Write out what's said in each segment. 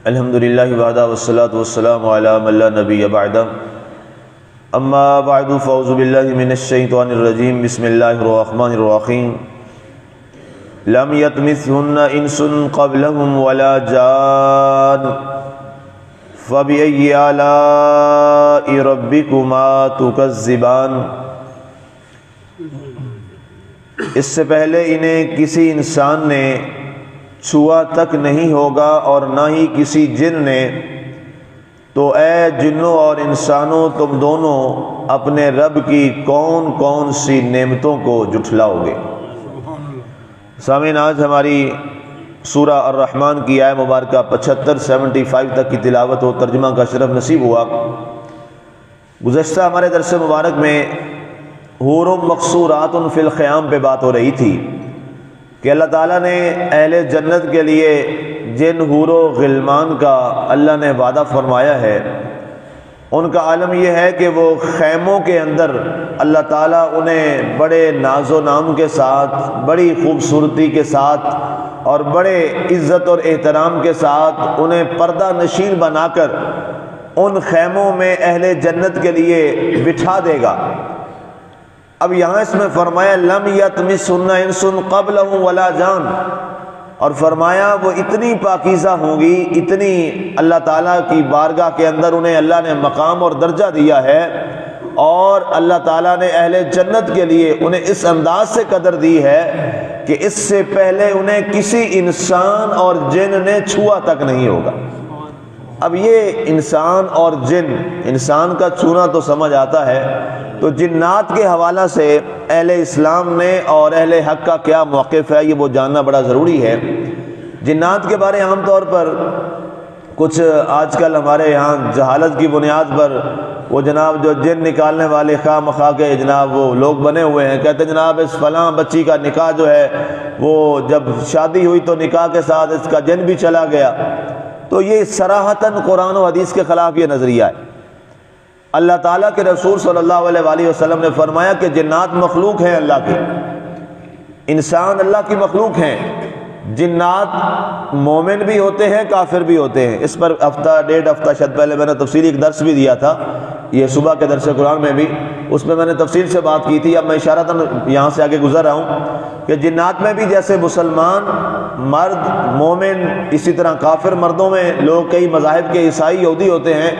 الحمدللہ وحدہ والصلاة والسلام علی من لا نبی بعدہ اما بعد فاعوذ باللہ من الشیطان الرجیم بسم اللہ الرحمن الرحیم لم یطمثہن انس قبلہم ولا جان فبأی آلاء ربکما تکذبان۔ اس سے پہلے انہیں کسی انسان نے چھوا تک نہیں ہوگا اور نہ ہی کسی جن نے، تو اے جنوں اور انسانوں تم دونوں اپنے رب کی کون کون سی نعمتوں کو جھٹلاؤ گے۔ سامعین، آج ہماری سورہ الرحمن کی آیہ مبارکہ 75 تک کی تلاوت و ترجمہ کا شرف نصیب ہوا۔ گزشتہ ہمارے درس مبارک میں حور مقصورات فی الخیام پہ بات ہو رہی تھی کہ اللہ تعالیٰ نے اہل جنت کے لیے جن حور و غلمان کا اللہ نے وعدہ فرمایا ہے، ان کا عالم یہ ہے کہ وہ خیموں کے اندر اللہ تعالیٰ انہیں بڑے ناز و نام کے ساتھ، بڑی خوبصورتی کے ساتھ اور بڑے عزت اور احترام کے ساتھ انہیں پردہ نشین بنا کر ان خیموں میں اہل جنت کے لیے بٹھا دے گا۔ اب یہاں اس میں فرمایا لم یطمثہن انس قبلہم ولا جان، اور فرمایا وہ اتنی پاکیزہ ہوں گی، اتنی اللہ تعالیٰ کی بارگاہ کے اندر انہیں اللہ نے مقام اور درجہ دیا ہے، اور اللہ تعالیٰ نے اہل جنت کے لیے انہیں اس انداز سے قدر دی ہے کہ اس سے پہلے انہیں کسی انسان اور جن نے چھوا تک نہیں ہوگا۔ اب یہ انسان اور جن، انسان کا چھونا تو سمجھ آتا ہے، تو جنات کے حوالہ سے اہل اسلام نے اور اہل حق کا کیا موقف ہے یہ وہ جاننا بڑا ضروری ہے۔ جنات کے بارے عام طور پر کچھ آج کل ہمارے یہاں جہالت کی بنیاد پر وہ جناب جو جن نکالنے والے خواہ مخواہ کے جناب وہ لوگ بنے ہوئے ہیں، کہتے ہیں جناب اس فلاں بچی کا نکاح جو ہے وہ جب شادی ہوئی تو نکاح کے ساتھ اس کا جن بھی چلا گیا۔ تو یہ صراحتاً قرآن و حدیث کے خلاف یہ نظریہ ہے۔ اللہ تعالیٰ کے رسول صلی اللہ علیہ وآلہ وسلم نے فرمایا کہ جنات مخلوق ہیں اللہ کے، انسان اللہ کی مخلوق ہیں۔ جنات مومن بھی ہوتے ہیں، کافر بھی ہوتے ہیں۔ اس پر ہفتہ ڈیڑھ ہفتہ شاید پہلے میں نے تفصیلی ایک درس بھی دیا تھا، یہ صبح کے درس قرآن میں بھی، اس میں نے تفصیل سے بات کی تھی۔ اب میں اشارتاً یہاں سے آگے گزر رہا ہوں کہ جنات میں بھی جیسے مسلمان مرد مومن، اسی طرح کافر مردوں میں لوگ کئی مذاہب کے عیسائی یہودی ہوتے ہیں،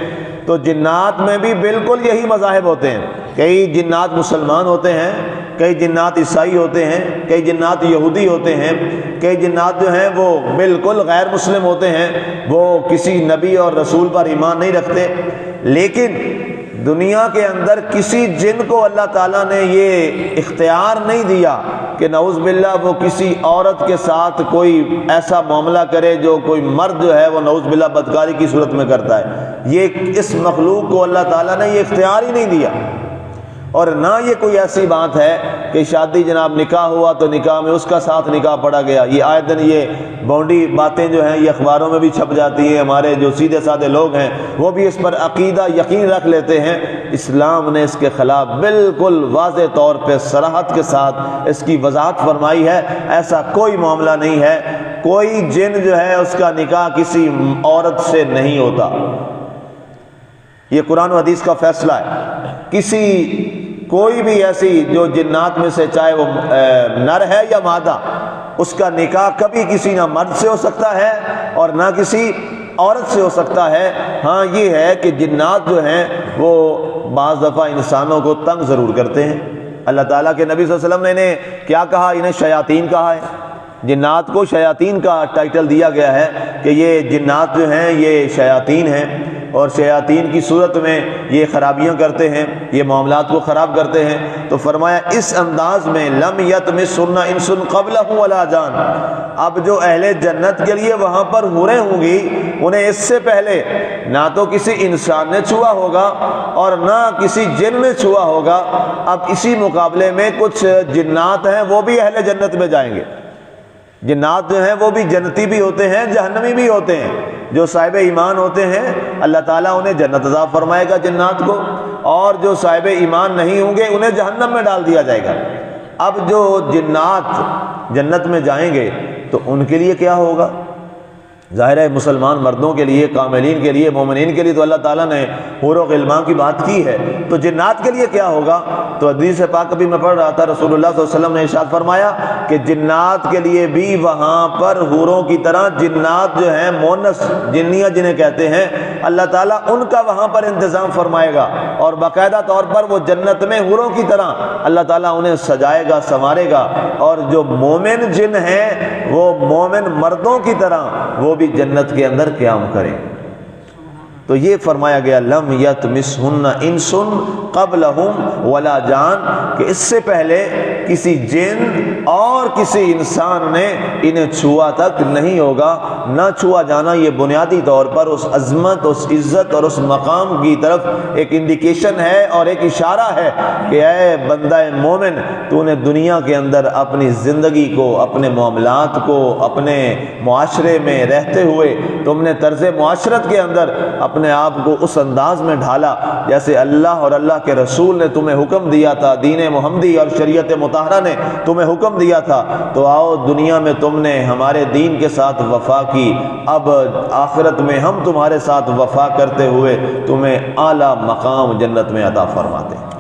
تو جنات میں بھی بالکل یہی مذاہب ہوتے ہیں۔ کئی جنات مسلمان ہوتے ہیں، کئی جنات عیسائی ہوتے ہیں، کئی جنات یہودی ہوتے ہیں، کئی جنات جو ہیں وہ بالکل غیر مسلم ہوتے ہیں، وہ کسی نبی اور رسول پر ایمان نہیں رکھتے۔ لیکن دنیا کے اندر کسی جن کو اللہ تعالیٰ نے یہ اختیار نہیں دیا کہ نعوذ باللہ وہ کسی عورت کے ساتھ کوئی ایسا معاملہ کرے جو کوئی مرد جو ہے وہ نعوذ باللہ بدکاری کی صورت میں کرتا ہے۔ یہ اس مخلوق کو اللہ تعالیٰ نے یہ اختیار ہی نہیں دیا، اور نہ یہ کوئی ایسی بات ہے کہ شادی جناب نکاح ہوا تو نکاح میں اس کا ساتھ نکاح پڑا گیا۔ یہ آئے دن یہ بونڈی باتیں جو ہیں یہ اخباروں میں بھی چھپ جاتی ہیں، ہمارے جو سیدھے سادے لوگ ہیں وہ بھی اس پر عقیدہ یقین رکھ لیتے ہیں۔ اسلام نے اس کے خلاف بالکل واضح طور پہ صراحت کے ساتھ اس کی وضاحت فرمائی ہے۔ ایسا کوئی معاملہ نہیں ہے، کوئی جن جو ہے اس کا نکاح کسی عورت سے نہیں ہوتا، یہ قرآن و حدیث کا فیصلہ ہے۔ کوئی بھی ایسی جو جنات میں سے چاہے وہ نر ہے یا مادہ، اس کا نکاح کبھی کسی نہ مرد سے ہو سکتا ہے اور نہ کسی عورت سے ہو سکتا ہے۔ ہاں یہ ہے کہ جنات جو ہیں وہ بعض دفعہ انسانوں کو تنگ ضرور کرتے ہیں۔ اللہ تعالیٰ کے نبی صلی اللہ علیہ وسلم نے انہیں کیا کہا؟ انہیں شیاطین کہا ہے۔ جنات کو شیاطین کا ٹائٹل دیا گیا ہے کہ یہ جنات جو ہیں یہ شیاطین ہیں، اور شیاطین کی صورت میں یہ خرابیاں کرتے ہیں، یہ معاملات کو خراب کرتے ہیں۔ تو فرمایا اس انداز میں لم یطمثہن انس قبلہم ولا جان، اب جو اہل جنت کے لیے وہاں پر حوریں ہوں گی انہیں اس سے پہلے نہ تو کسی انسان نے چھوا ہوگا اور نہ کسی جن نے چھوا ہوگا۔ اب اسی مقابلے میں کچھ جنات ہیں وہ بھی اہل جنت میں جائیں گے۔ جنات جو ہیں وہ بھی جنتی بھی ہوتے ہیں، جہنمی بھی ہوتے ہیں۔ جو صاحب ایمان ہوتے ہیں اللہ تعالیٰ انہیں جنت عطا فرمائے گا جنات کو، اور جو صاحب ایمان نہیں ہوں گے انہیں جہنم میں ڈال دیا جائے گا۔ اب جو جنات جنت میں جائیں گے تو ان کے لیے کیا ہوگا؟ ظاہر ہے مسلمان مردوں کے لیے، کاملین کے لیے، مومنین کے لیے تو اللہ تعالیٰ نے حور و غلمان کی بات کی ہے، تو جنات کے لیے کیا ہوگا؟ تو حدیث پاک ابھی میں پڑھ رہا تھا، رسول اللہ صلی اللہ علیہ وسلم نے ارشاد فرمایا کہ جنات کے لیے بھی وہاں پر حوروں کی طرح جنات جو ہیں مونس جنیاں جنہیں کہتے ہیں، اللہ تعالیٰ ان کا وہاں پر انتظام فرمائے گا، اور باقاعدہ طور پر وہ جنت میں حوروں کی طرح اللہ تعالیٰ انہیں سجائے گا، سنوارے گا، اور جو مومن جن ہیں وہ مومن مردوں کی طرح وہ بھی جنت کے اندر قیام کریں۔ تو یہ فرمایا گیا لم یطمثہن انس قبلہم ولا جان، کہ اس سے پہلے کسی جن اور کسی انسان نے انہیں چھوا تک نہیں ہوگا۔ نہ چھوا جانا یہ بنیادی طور پر اس عظمت، اس عزت اور اس مقام کی طرف ایک انڈیکیشن ہے اور ایک اشارہ ہے کہ اے بندہ مومن، تو نے دنیا کے اندر اپنی زندگی کو، اپنے معاملات کو، اپنے معاشرے میں رہتے ہوئے تم نے طرز معاشرت کے اندر اپنے آپ کو اس انداز میں ڈھالا جیسے اللہ اور اللہ کے رسول نے تمہیں حکم دیا تھا، دین محمدی اور شریعت مطہرہ نے تمہیں حکم دیا تھا۔ تو آؤ دنیا میں تم نے ہمارے دین کے ساتھ وفا کی، اب آخرت میں ہم تمہارے ساتھ وفا کرتے ہوئے تمہیں اعلیٰ مقام جنت میں عطا فرماتے ہیں۔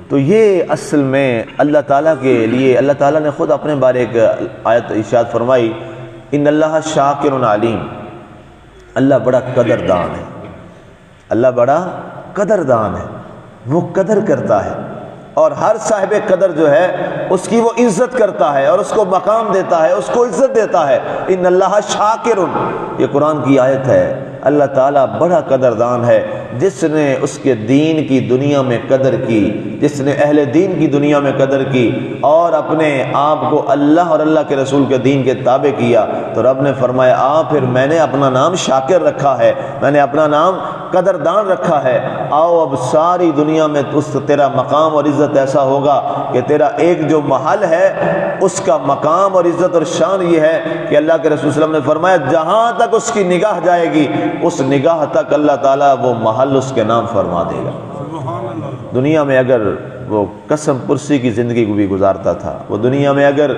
تو یہ اصل میں اللہ تعالیٰ کے لیے اللہ تعالیٰ نے خود اپنے بارے ایک آیت ارشاد فرمائی، ان اللہ شاکر علیم، اللہ بڑا قدردان ہے، اللہ بڑا قدردان ہے، وہ قدر کرتا ہے، اور ہر صاحب قدر جو ہے اس کی وہ عزت کرتا ہے اور اس کو مقام دیتا ہے، اس کو عزت دیتا ہے۔ ان اللہ شاکر، یہ قرآن کی آیت ہے، اللہ تعالیٰ بڑا قدردان ہے۔ جس نے اس کے دین کی دنیا میں قدر کی، جس نے اہل دین کی دنیا میں قدر کی اور اپنے آپ کو اللہ اور اللہ کے رسول کے دین کے تابع کیا، تو رب نے فرمایا پھر میں نے اپنا نام شاکر رکھا ہے، میں نے اپنا نام قدردان رکھا ہے۔ آؤ اب ساری دنیا میں تیرا مقام اور عزت ایسا ہوگا کہ تیرا ایک جو محل ہے اس کا مقام اور عزت اور شان یہ ہے کہ اللہ کے رسول صلی اللہ علیہ وسلم نے فرمایا جہاں تک اس کی نگاہ جائے گی اس نگاہ تک اللہ تعالیٰ وہ محل اس کے نام فرما دے گا۔ دنیا میں اگر وہ قسم پرسی کی زندگی کو بھی گزارتا تھا، وہ دنیا میں اگر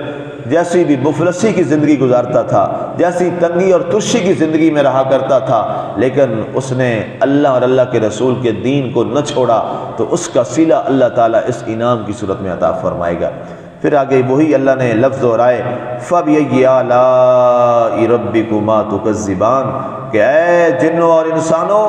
جیسی بھی مفلسی کی زندگی گزارتا تھا، جیسی تنگی اور ترشی کی زندگی میں رہا کرتا تھا، لیکن اس نے اللہ اور اللہ کے رسول کے دین کو نہ چھوڑا تو اس کا صلہ اللہ تعالیٰ اس انعام کی صورت میں عطا فرمائے گا۔ پھر آگے وہی اللہ نے لفظ دہرائے فَبِأَيِّ آلَاءِ رَبِّكُمَا تُكَذِّبَانِ، کہ اے جنوں اور انسانوں،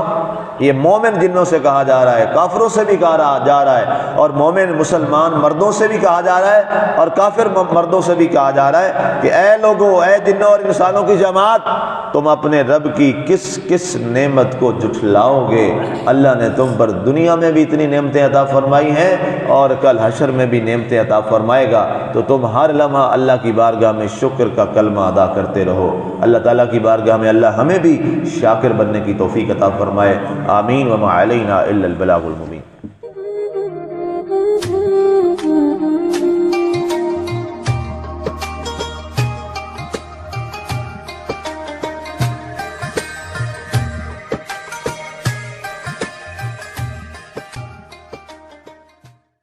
یہ مومن جنوں سے کہا جا رہا ہے، کافروں سے بھی کہا جا رہا ہے، اور مومن مسلمان مردوں سے بھی کہا جا رہا ہے اور کافر مردوں سے بھی کہا جا رہا ہے کہ اے لوگوں، اے جنوں اور انسانوں کی جماعت، تم اپنے رب کی کس کس نعمت کو جھٹلاؤ گے؟ اللہ نے تم پر دنیا میں بھی اتنی نعمتیں عطا فرمائی ہیں اور کل حشر میں بھی نعمتیں عطا فرمائے گا، تو تم ہر لمحہ اللہ کی بارگاہ میں شکر کا کلمہ ادا کرتے رہو۔ اللہ تعالیٰ کی بارگاہ میں اللہ ہمیں بھی شاکر بننے کی توفیق عطا فرمائے، آمین۔ وما علینا الا البلاغ المبین۔